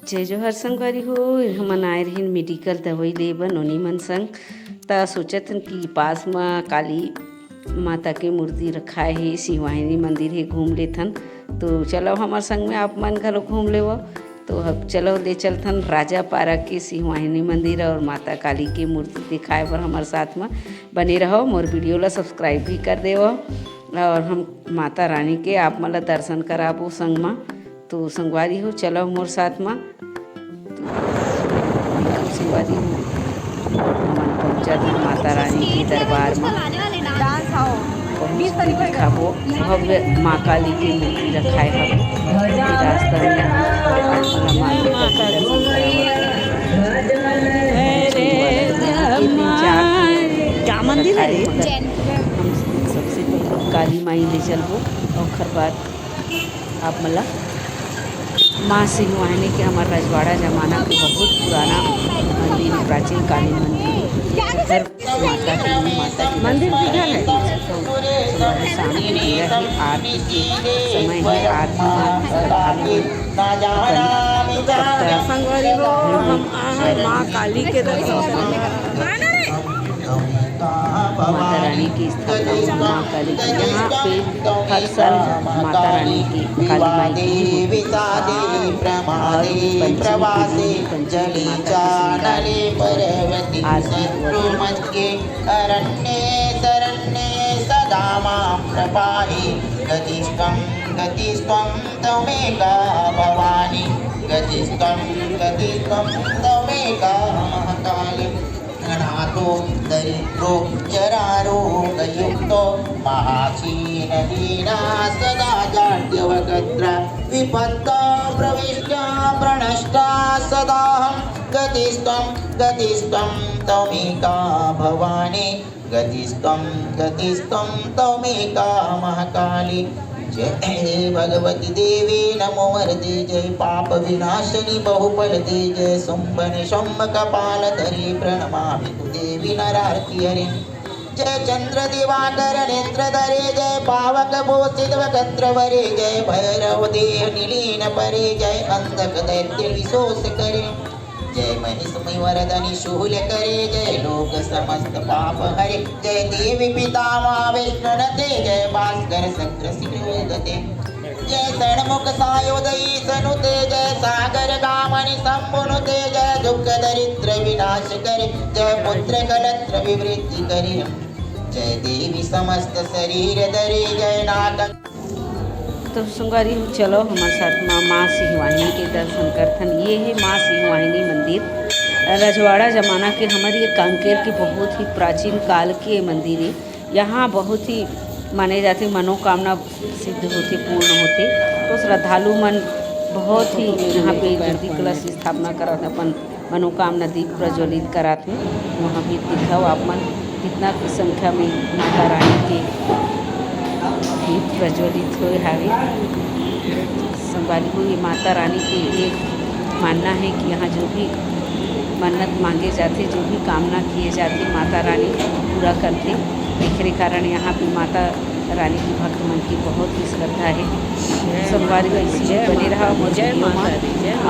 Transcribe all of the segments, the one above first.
जय जोहर संगवारी हो। हमन आए रहिन मेडिकल दवाई ले बर नोनी मन संग त सोचत हन कि पास में काली माता के मूर्ति रखाए हे, शिवाहिनी मंदिर हे, घूम लेथन। तो चलो हमार संग में आप मन घलो घूम लेव। तो अब चलो ले चलथन राजा पारा के शिवाहिनी मंदिर और माता काली के मूर्ति दिखाए बर हमारे साथ में बने रहो। मोर वीडियो ला सब्सक्राइब भी कर देव और हम माता रानी के आप मन ला दर्शन कराबो संग में। तो संगवारी हो चलो मोर साथ में। तो संगवारी हो हमन पहुँचा था माता रानी के दरबार में। दिखाबो भव्य माँ काली की मूर्ति रखाए हवे रास्ता में। माता क्या मंदिर है? हम सबसे पहले काली माई ले चलबो और ओखर बाद आप मला माँ शिवाहिनी के हमार रजवाड़ा जमाना के बहुत पुराना मंदिर, प्राचीन काली मंदिर उधर माता की मंदिर दिखा है। तो शाम के बेला ही आरती के समय है, आरती माँ काली के दर्शन माता रानी की स्थापना माँ काली की यहाँ पे हर साल माता रानी की काली माई की अनाथो दरिद्रो जरारोगयुक्तो महाक्षीणदीना सदा जाड्यवगत्र विपत्ता प्रविष्टा प्रणष्टा सदाहं गतिस्त्वं त्वमेका भवानी गतिस्त्वं त्वमेका महाकाली। जय भगवती देवी नमो वरदे, जय पाप विनाशिनी बहुफल दे, जय शुंभनि शुंभ कपाल धरे प्रणमामि तु देवी नरार्ति हरे। जय चंद्र दिवाकर नेत्र धरे, जय पावक भूषित वक्त्र वरे, जय भैरव देह निलीन परे, जय अंधक दैत्य विशोष करे, जय महिषमय वरदनि शूल करे, जय लोक समस्त पाप हरे, जय देवी पितामह विष्णुनते, जय भास्कर शक्र श्रीवेदते, जय षण्मुख सायोदयी सनुते, जय सागर गामनि संपुनुते, जय दुख दरिद्र विनाश करे, जय पुत्र कलत्र विवृद्धि करे, जय देवी समस्त शरीर धरे, जय नाग। तो संगवारी चलो हमारे साथ में माँ शिवाहिनी के दर्शन करथन। ये है माँ शिवाहिनी मंदिर, रजवाड़ा जमाना के हमारे ये कांकेर के बहुत ही प्राचीन काल के मंदिर है। यहाँ बहुत ही माने जाते मनोकामना सिद्ध होते, पूर्ण होते। तो श्रद्धालु मन बहुत ही यहाँ पे ज्योति कलश स्थापना करत अपन मनोकामना दीप प्रज्वलित कराते हैं। वहाँ भी दिखाओ आप मन कितना संख्या में माता रानी के दीप प्रज्वलित हुए हावे। संगवारी हो ये माता रानी के एक मानना है कि यहाँ जो भी मन्नत मांगे जाते, जो भी कामना किए जाते, माता रानी पूरा करते। इसके कारण यहाँ पे माता रानी की भक्त मन की बहुत ही श्रद्धा है। संगवारी हो इसलिए बने रहा मुझे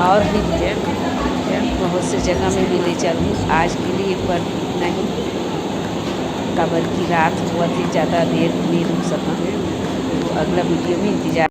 और भी बहुत से जगह में भी ले चलूँ। आज के लिए एक बार नहीं, कबर की रात बहुत ही ज़्यादा देर नहीं रुक सका। तो अगला वीडियो में इंतजार।